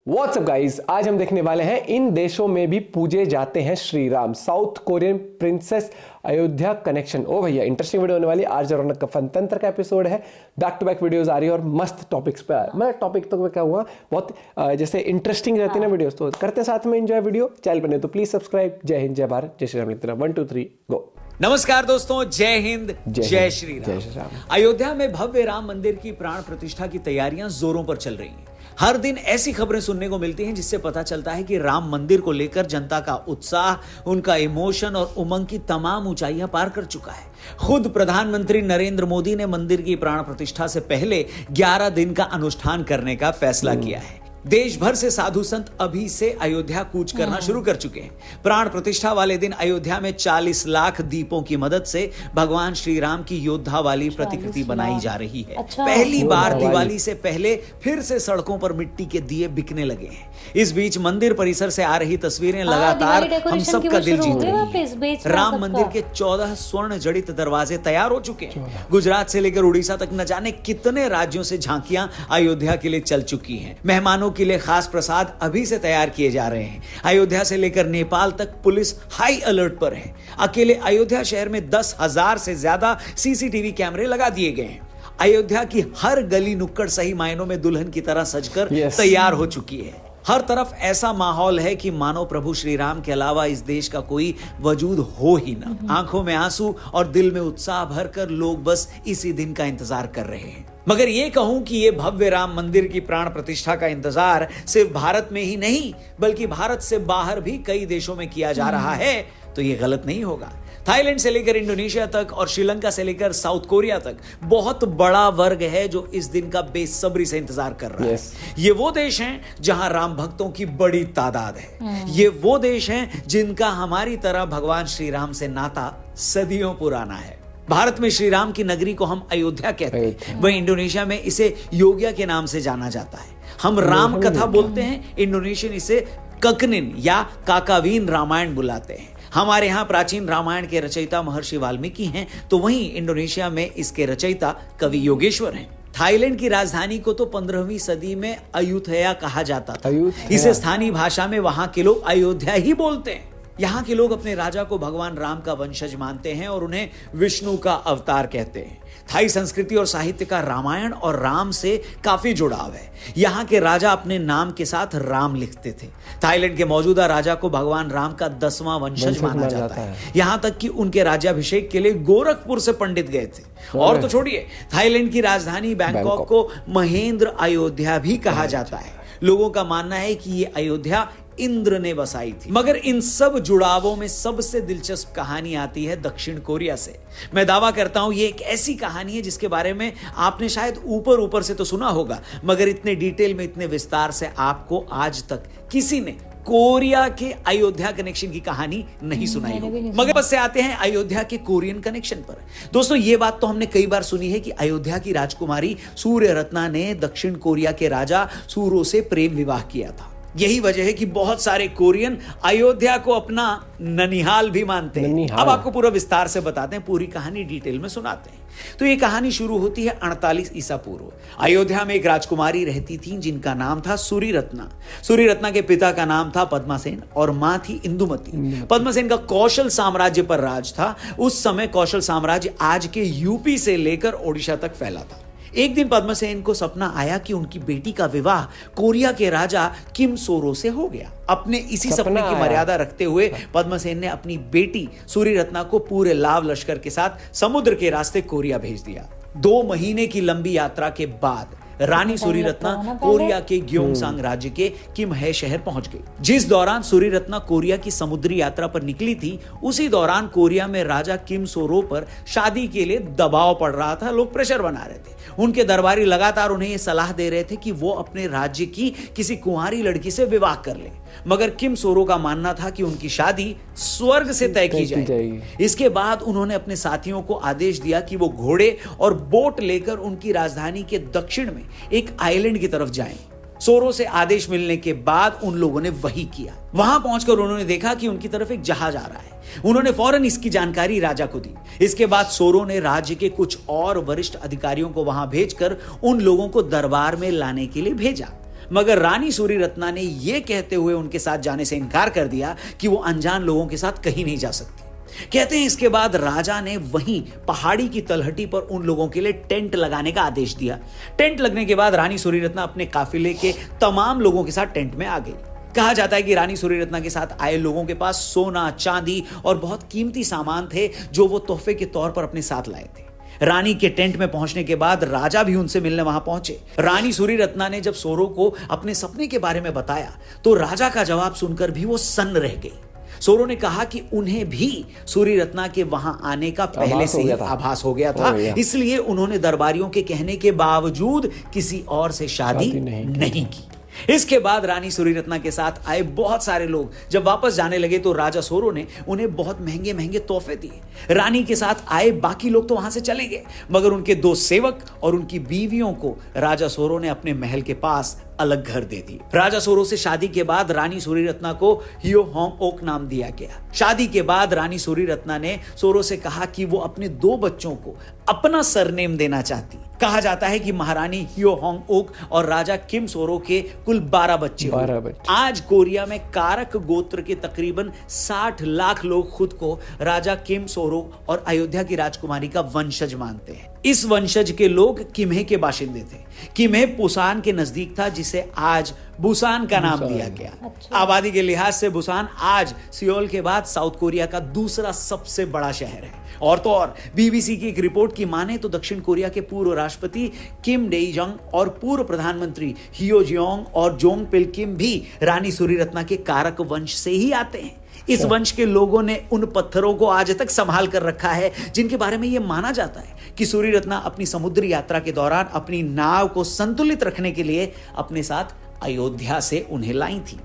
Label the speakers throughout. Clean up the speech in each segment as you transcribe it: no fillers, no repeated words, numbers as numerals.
Speaker 1: WhatsApp guys, आज हम देखने वाले हैं इन देशों में भी पूजे जाते हैं Shri Ram. South Korean princess Ayodhya connection. ओ भैया, इंटरेस्टिंग वीडियो होने वाली। आज रौनक का फनतंत्र का एपिसोड है। बैक टू बैक वीडियोस आ रही है और मस्त टॉपिक्स पे मैं टॉपिक तो क्या हुआ बहुत जैसे इंटरेस्टिंग रहती है ना वीडियोस, तो करते साथ में एंजॉय वीडियो। चैनल पर नहीं तो प्लीज सब्सक्राइब। जय हिंद, जय भारत, जय श्री राम। लिखते 1 2 3 गो।
Speaker 2: नमस्कार दोस्तों, जय हिंद, जय श्री
Speaker 1: जय श्री राम।
Speaker 2: अयोध्या में भव्य राम मंदिर की प्राण प्रतिष्ठा की तैयारियां जोरों पर चल रही हैं। हर दिन ऐसी खबरें सुनने को मिलती हैं जिससे पता चलता है कि राम मंदिर को लेकर जनता का उत्साह, उनका इमोशन और उमंग की तमाम ऊंचाइयां पार कर चुका है। खुद प्रधानमंत्री नरेंद्र मोदी ने मंदिर की प्राण प्रतिष्ठा से पहले 11 दिन का अनुष्ठान करने का फैसला किया है। देश भर से साधु संत अभी से अयोध्या कूच करना शुरू कर चुके हैं। प्राण प्रतिष्ठा वाले दिन अयोध्या में 40 लाख दीपों की मदद से भगवान श्री राम की योद्धा वाली प्रतिकृति बनाई जा रही है। पहली बार दिवाली से पहले फिर से सड़कों पर मिट्टी के दिए बिकने लगे हैं। इस बीच मंदिर परिसर से आ रही तस्वीरें लगातार हम सबका दिल जीत रही हैं। राम मंदिर के 14 स्वर्ण जड़ित दरवाजे तैयार हो चुके हैं। गुजरात से लेकर उड़ीसा तक न जाने कितने राज्यों से झांकियां अयोध्या के लिए चल चुकी हैं। मेहमानों के लिए खास प्रसाद अभी से तैयार किए जा रहे हैं। अयोध्या से लेकर नेपाल तक पुलिस हाई अलर्ट पर है। अकेले अयोध्या शहर में 10,000 से ज्यादा सीसीटीवी कैमरे लगा दिए गए हैं। अयोध्या की हर गली नुक्कड़ सही मायनों में दुल्हन की तरह सजकर तैयार हो चुकी है। हर तरफ ऐसा माहौल है कि मानो प्रभु श्री राम के अलावा इस देश का कोई वजूद हो ही ना। आंखों में आंसू और दिल में उत्साह भरकर लोग बस इसी दिन का इंतजार कर रहे हैं। मगर ये कहूं कि ये भव्य राम मंदिर की प्राण प्रतिष्ठा का इंतजार सिर्फ भारत में ही नहीं बल्कि भारत से बाहर भी कई देशों में किया जा रहा है तो ये गलत नहीं होगा। थाईलैंड से लेकर इंडोनेशिया तक और श्रीलंका से लेकर साउथ कोरिया तक बहुत बड़ा वर्ग है जो इस दिन का बेसब्री से इंतजार कर रहा है। ये वो देश हैं जहां राम भक्तों की बड़ी तादाद है। ये वो देश हैं जिनका हमारी तरह भगवान श्री राम से नाता सदियों पुराना है। भारत में श्री राम की नगरी को हम अयोध्या कहते हैं, वहीं इंडोनेशिया में इसे योग्या के नाम से जाना जाता है। हम राम कथा बोलते हैं, इंडोनेशियन इसे ककनिन या काकावीन रामायण बुलाते हैं। हमारे यहाँ प्राचीन रामायण के रचयिता महर्षि वाल्मीकि हैं, तो वहीं इंडोनेशिया में इसके रचयिता कवि योगेश्वर हैं। थाईलैंड की राजधानी को तो 15वीं सदी में अयुथया कहा जाता था। इसे स्थानीय भाषा में वहां के लोग अयोध्या ही बोलते हैं। यहाँ के लोग अपने राजा को भगवान राम का वंशज मानते हैं और उन्हें विष्णु का अवतार कहते हैं। थाई संस्कृति और साहित्य का रामायण और राम से काफी जुड़ाव है। यहाँ के राजा अपने नाम के साथ राम लिखते थे। थाईलैंड के मौजूदा राजा को भगवान राम का 10वां वंशज माना जाता है। यहाँ तक कि उनके राज्याभिषेक के लिए गोरखपुर से पंडित गए थे। और तो छोड़िए, थाईलैंड की राजधानी बैंकॉक को महेंद्र अयोध्या भी कहा जाता है। लोगों का मानना है कि ये अयोध्या इंद्र ने बसाई थी। मगर इन सब जुड़ावों में सबसे दिलचस्प कहानी आती है दक्षिण कोरिया से। मैं दावा करता हूं ये एक ऐसी कहानी है जिसके बारे में आपने शायद ऊपर ऊपर से तो सुना होगा, मगर इतने डिटेल में, इतने विस्तार से आपको आज तक किसी ने कोरिया के अयोध्या कनेक्शन की कहानी नहीं सुनाई होगी। मगर बस से आते हैं अयोध्या के कोरियन कनेक्शन पर। दोस्तों, ये बात तो हमने कई बार सुनी है कि अयोध्या की राजकुमारी सूर्य रत्ना ने दक्षिण कोरिया के राजा सूरो से प्रेम विवाह किया था। यही वजह है कि बहुत सारे कोरियन अयोध्या को अपना ननिहाल भी मानते हैं। अब आपको पूरा विस्तार से बताते हैं, पूरी कहानी डिटेल में सुनाते हैं। तो ये कहानी शुरू होती है 48 ईसा पूर्व। अयोध्या में एक राजकुमारी रहती थी जिनका नाम था सूरी रत्ना। सूरी रत्ना के पिता का नाम था पद्मासेन और मां थी इंदुमती। पद्मासेन का कौशल साम्राज्य पर राज था। उस समय कौशल साम्राज्य आज के यूपी से लेकर ओडिशा तक फैला था। एक दिन पद्मसेन को सपना आया कि उनकी बेटी का विवाह कोरिया के राजा किम सोरो से हो गया। अपने इसी सपने की मर्यादा रखते हुए पद्मसेन ने अपनी बेटी सूरी रत्ना को पूरे लाव लश्कर के साथ समुद्र के रास्ते कोरिया भेज दिया। 2 महीने की लंबी यात्रा के बाद रानी सूरी रत्ना कोरिया के ग्योंगसांग राज्य के किमहे शहर पहुंच गई। जिस दौरान सूरी रत्ना कोरिया की समुद्री यात्रा पर निकली थी, उसी दौरान कोरिया में राजा किम सोरो पर शादी के लिए दबाव पड़ रहा था। लोग प्रेशर बना रहे थे। उनके दरबारी लगातार उन्हें यह सलाह दे रहे थे कि वो अपने राज्य की किसी कुंवारी लड़की से विवाह कर ले। मगर किम सोरो का मानना था कि उनकी शादी स्वर्ग से तय की जाएगी। इसके बाद उन्होंने अपने साथियों को आदेश दिया कि वो घोड़े और बोट लेकर उनकी राजधानी के दक्षिण में एक आइलैंड की तरफ जाएं। सोरो से आदेश मिलने के बाद उन लोगों ने वही किया। वहां पहुंचकर उन्होंने देखा कि उनकी तरफ एक जहाज आ रहा है। उन्होंने फौरन इसकी जानकारी राजा को दी। इसके बाद सोरो ने राज्य के कुछ और वरिष्ठ अधिकारियों को वहां भेजकर उन लोगों को दरबार में लाने के लिए भेजा। मगर रानी सूरीरत्ना ने यह कहते हुए उनके साथ जाने से इनकार कर दिया कि वो अनजान लोगों के साथ कहीं नहीं जा सकती। कहते हैं इसके बाद राजा ने वहीं पहाड़ी की तलहटी पर उन लोगों के लिए टेंट लगाने का आदेश दिया। टेंट लगने के बाद रानी सूरीरत्ना अपने काफिले के तमाम लोगों के साथ टेंट में आ गई। कहा जाता है कि रानी सूरीरत्ना के साथ आए लोगों के पास सोना, चांदी और बहुत कीमती सामान थे जो वो तोहफे के तौर पर अपने साथ लाए थे। रानी के टेंट में पहुंचने के बाद राजा भी उनसे मिलने वहां पहुंचे। रानी सूरीरत्ना ने जब सोरो को अपने सपने के बारे में बताया तो राजा का जवाब सुनकर भी वो सन्न रह गई। सोरो ने कहा कि उन्हें भी सूरीरत्ना के वहां आने का पहले से ही आभास हो गया था, इसलिए उन्होंने दरबारियों के कहने के बावजूद किसी और से शादी नहीं की। इसके बाद रानी सूरीरत्ना के साथ आए बहुत सारे लोग जब वापस जाने लगे तो राजा सोरो ने उन्हें बहुत महंगे महंगे तोहफे दिए। रानी के साथ आए बाकी लोग तो वहां से चले गए, मगर उनके 2 सेवक और उनकी बीवियों को राजा सोरो ने अपने महल के पास अलग घर दे दिए। राजा सोरो से शादी के बाद रानी सूरीरत्ना को हियो होंग ओक नाम दिया गया। शादी के बाद रानी सूरीरत्ना ने सोरो से कहा कि वो अपने 2 बच्चों को अपना सरनेम देना चाहती। कहा जाता है कि महारानी हियो होंग ओक और राजा किम सोरो के कुल 12 बच्चे हुए। आज कोरिया में कारक गोत्र के तकरीबन 60 लाख लोग खुद को राजा किम सोरो और अयोध्या की राजकुमारी का वंशज मानते हैं। इस वंशज के लोग किम्हे के बाशिंदे थे। किम्हे पुसान के नजदीक था जिसे आज बुसान का नाम दिया गया। आबादी के लिहाज से बुसान आज सियोल के बाद साउथ कोरिया का दूसरा सबसे बड़ा शहर है। और तो और बीबीसी की एक रिपोर्ट की माने तो दक्षिण कोरिया के पूर्व राष्ट्रपति किम डेई जंग और पूर्व प्रधानमंत्री हियो जियोंग और जोंग पिल किम भी रानी सूरीरत्ना के कारक वंश से ही आते हैं। इस वंश के लोगों ने उन पत्थरों को आज तक संभाल कर रखा है जिनके बारे में यह माना जाता है कि सूरीरत्ना अपनी समुद्री यात्रा के दौरान अपनी नाव को संतुलित रखने के लिए अपने साथ अयोध्या से उन्हें लाई थी।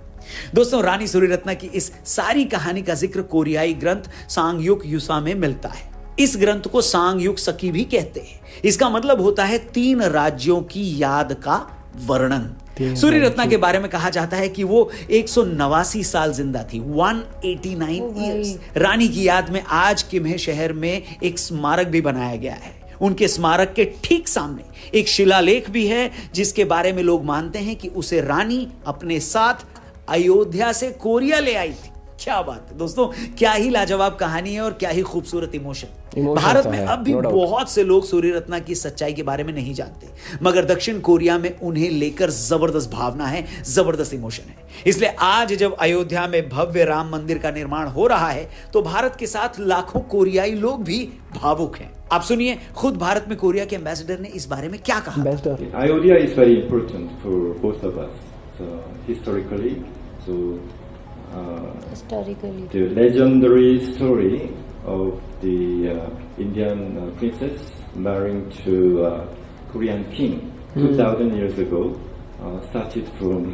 Speaker 2: दोस्तों, रानी सूरीरत्ना की इस सारी कहानी का जिक्र कोरियाई ग्रंथ सांगयुक युसा में मिलता है। इस ग्रंथ को सांगयुक सकी भी कहते हैं। इसका मतलब होता है 3 राज्यों की याद का वर्णन। सूरीरत्ना के बारे में कहा जाता है कि वो 189 साल जिंदा थी, 189 ईयर्स। रानी की याद में आज किम्हे शहर में एक स्मारक भी बनाया गया है। उनके स्मारक के ठीक सामने एक शिलालेख भी है जिसके बारे में लोग मानते हैं कि उसे रानी अपने साथ अयोध्या से कोरिया ले आई थी। क्या बात है दोस्तों, क्या ही लाजवाब कहानी है और क्या ही खूबसूरत इमोशन। भारत में अब भी बहुत से लोग सूरीरत्ना की सच्चाई के बारे में नहीं जानते, मगर दक्षिण कोरिया में उन्हें लेकर जबरदस्त भावना है, जबरदस्त इमोशन है। इसलिए आज जब अयोध्या में भव्य राम मंदिर का निर्माण हो रहा है तो भारत के साथ लाखों कोरियाई लोग भी भावुक हैं। आप सुनिए खुद भारत में कोरिया के एम्बेसडर ने इस बारे में क्या कहा।
Speaker 3: Ayodhya is very important for both of us historically.
Speaker 4: Historically,
Speaker 3: the legendary story of the Indian princess marrying to Korean king 2000 years ago started from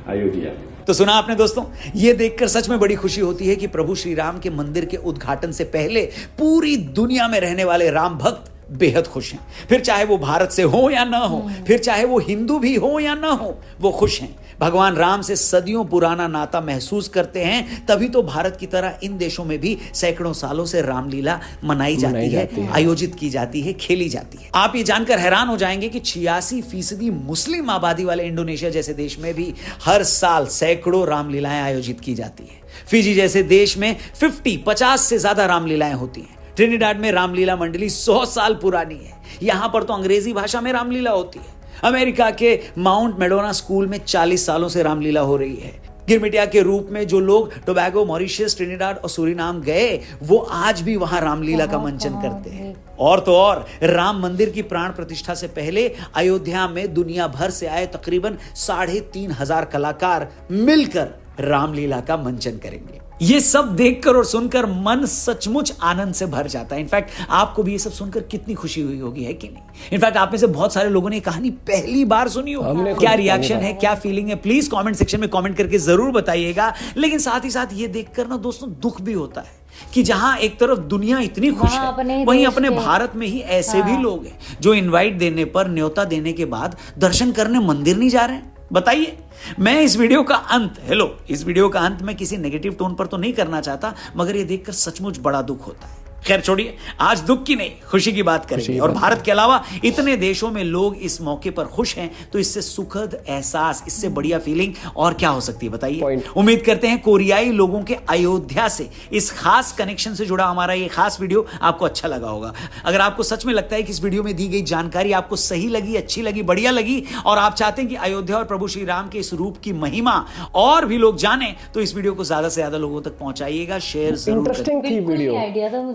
Speaker 3: Ayodhya.
Speaker 2: तो सुना आपने दोस्तों, ये देखकर सच में बड़ी खुशी होती है कि प्रभु श्री राम के मंदिर के उद्घाटन से पहले पूरी दुनिया में रहने वाले राम भक्त बेहद खुश हैं। फिर चाहे वो भारत से हो या ना हो, फिर चाहे वो हिंदू भी हो या ना हो, वो खुश हैं। भगवान राम से सदियों पुराना नाता महसूस करते हैं, तभी तो भारत की तरह इन देशों में भी सैकड़ों सालों से रामलीला मनाई जाती है, आयोजित की जाती है, खेली जाती है। आप ये जानकर हैरान हो जाएंगे कि 86% मुस्लिम आबादी वाले इंडोनेशिया जैसे देश में भी हर साल सैकड़ों रामलीलाएं आयोजित की जाती है। फिजी जैसे देश में 50 से ज्यादा रामलीलाएं होती हैं। ट्रिनिडाड में रामलीला मंडली 100 साल पुरानी है। यहां पर तो अंग्रेजी भाषा में रामलीला होती है। अमेरिका के माउंट मेडोना स्कूल में 40 सालों से रामलीला हो रही है। गिरमिटिया के रूप में जो लोग टोबैगो, मॉरिशस, ट्रिनिडाड और सूरीनाम गए, वो आज भी वहां रामलीला का मंचन करते हैं। और तो और राम मंदिर की प्राण प्रतिष्ठा से पहले अयोध्या में दुनिया भर से आए तकरीबन 3,500 कलाकार मिलकर रामलीला का मंचन करेंगे। ये सब देखकर और सुनकर मन सचमुच आनंद से भर जाता है। इनफैक्ट आपको भी ये सब सुनकर कितनी खुशी हुई होगी, है कि नहीं? इनफैक्ट आप में से बहुत सारे लोगों ने कहानी पहली बार सुनी हो। क्या रिएक्शन है, क्या फीलिंग है, प्लीज कमेंट सेक्शन में कमेंट करके जरूर बताइएगा। लेकिन साथ ही साथ ये देखकर ना दोस्तों दुख भी होता है कि जहां एक तरफ दुनिया इतनी खुश है, वहीं अपने भारत में ही ऐसे भी लोग हैं जो इनवाइट देने पर, न्योता देने के बाद दर्शन करने मंदिर नहीं जा रहे हैं। बताइए, मैं इस वीडियो का अंत मैं किसी नेगेटिव टोन पर तो नहीं करना चाहता, मगर ये देखकर सचमुच बड़ा दुख होता है। खैर छोड़िए, आज दुख की नहीं खुशी की बात करेंगे। और भारत के अलावा इतने देशों में लोग इस मौके पर खुश हैं, तो इससे सुखद एहसास, इससे बढ़िया फीलिंग और क्या हो सकती है बताइए। उम्मीद करते हैं कोरियाई लोगों के अयोध्या से इस खास कनेक्शन से जुड़ा हमारा ये खास वीडियो आपको अच्छा लगा होगा। अगर आपको सच में लगता है कि इस वीडियो में दी गई जानकारी आपको सही लगी, अच्छी लगी, बढ़िया लगी और आप चाहते हैं कि अयोध्या और प्रभु श्री राम के इस रूप की महिमा और भी लोग जाने, तो इस वीडियो को ज्यादा से ज्यादा लोगों तक पहुंचाइएगा, शेयर जरूर करें।
Speaker 1: इंटरेस्टिंग थी वीडियो,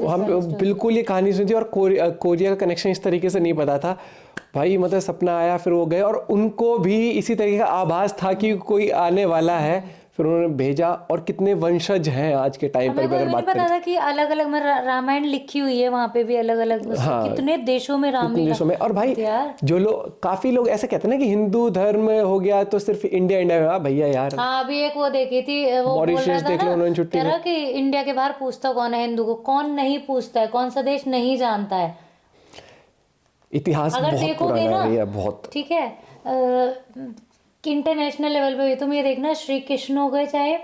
Speaker 1: हम बिल्कुल ये कहानी सुनी थी और कोरिया का कनेक्शन इस तरीके से नहीं पता था भाई। मतलब सपना आया, फिर वो गए और उनको भी इसी तरीके का आभास था कि कोई आने वाला है, फिर उन्होंने भेजा। और कितने वंशज हैं आज के टाइम पर भी अगर बात करें,
Speaker 4: पता था कि अलग अलग में रामायण लिखी हुई है, वहां पे भी अलग अलग कितने देशों में राम
Speaker 1: कितने देशों में। और भाई जो लोग, काफी लोग ऐसे कहते हैं ना कि हिंदू धर्म हो गया तो सिर्फ इंडिया में। भैया यार,
Speaker 4: हाँ अभी एक वो देखी थी, वो
Speaker 1: मॉरिशस देख लो उन्होंने छुट्टी
Speaker 4: कह रहा कि इंडिया के बाहर पूछता कौन है हिंदू को, कौन नहीं पूछता है, कौन सा देश नहीं जानता है।
Speaker 1: इतिहास बहुत पुराना है भैया, बहुत।
Speaker 4: ठीक है, इंटरनेशनल लेवल पे तुम ये देखना, श्री कृष्ण हो गए चाहे,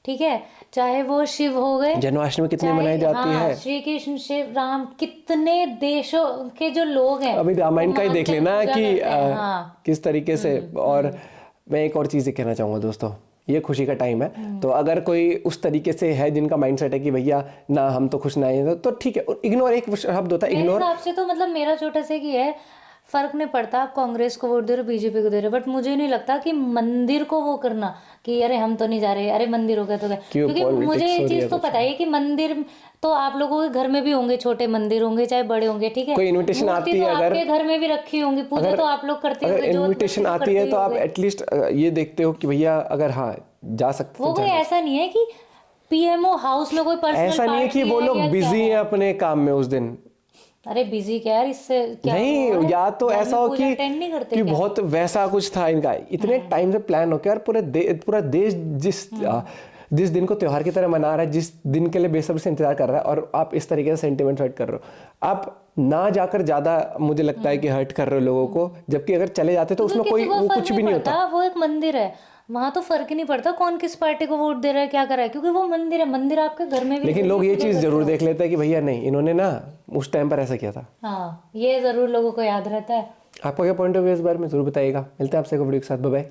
Speaker 4: ठीक है, चाहे वो शिव हो गए,
Speaker 1: जन्माष्टमी कितनी मनाई जाती है,
Speaker 4: श्री कृष्ण शिव राम, कितने देशों के जो लोग हैं।
Speaker 1: अभी रामायण का ही देख लेना कि किस तरीके से। और मैं एक और चीज कहना चाहूंगा दोस्तों, ये खुशी का टाइम है, तो अगर कोई उस तरीके से है जिनका माइंडसेट है कि भैया ना हम तो खुश ना हैं, तो ठीक है, इग्नोर एक शब्द होता है, इग्नोर।
Speaker 4: आपसे तो मतलब मेरा छोटा सा की है, फर्क नहीं पड़ता आप कांग्रेस को वोट दे रहे हो, बीजेपी को दे रहे हो, बट मुझे नहीं लगता कि मंदिर को वो करना कि अरे हम तो नहीं जा रहे, अरे मंदिर हो गया तो क्या, क्योंकि मुझे ये चीज तो पता है कि मंदिर तो आप लोगों के घर में भी होंगे, छोटे मंदिर होंगे चाहे बड़े होंगे, ठीक है।
Speaker 1: कोई इनविटेशन आती है, अगर
Speaker 4: आपके घर में भी रखी होंगी, पूजा तो आप लोग करते हो,
Speaker 1: इनविटेशन आती है तो आप एटलीस्ट ये देखते हो कि भैया अगर हाँ जा सकते।
Speaker 4: वो कोई ऐसा नहीं है कि पीएमओ हाउस में कोई पर्सनल,
Speaker 1: ऐसा नहीं है कि वो लोग बिजी हैं अपने काम में उस दिन।
Speaker 4: अरे बिजी क्या यार, इससे क्या
Speaker 1: नहीं, या तो ऐसा हो कि बहुत वैसा कुछ था इनका, इतने टाइम से प्लान हो के, और पूरा देश जिस दिन को त्योहार की तरह मना रहा है, जिस दिन के लिए बेसब्री से इंतजार कर रहा है, और आप इस तरीके से सेंटिमेंट हर्ट कर रहे हो। आप ना जाकर ज्यादा मुझे लगता है कि हर्ट कर रहे हो लोगों को, जबकि अगर चले जाते तो उसमें कोई वो कुछ भी नहीं होता।
Speaker 4: वो एक मंदिर है, वहां तो फर्क ही नहीं पड़ता कौन किस पार्टी को वोट दे रहा है, क्या कर रहा है, क्योंकि वो मंदिर है, मंदिर आपके घर में भी।
Speaker 1: लेकिन लोग ये चीज जरूर देख लेते हैं कि भैया नहीं, इन्होंने ना उस टाइम पर ऐसा किया था।
Speaker 4: हाँ, ये जरूर लोगों को याद रहता है।
Speaker 1: आपका क्या पॉइंट ऑफ व्यू इस बारे में जरूर बताइएगा। मिलते हैं आपसे वीडियो के साथ, बाय बाय।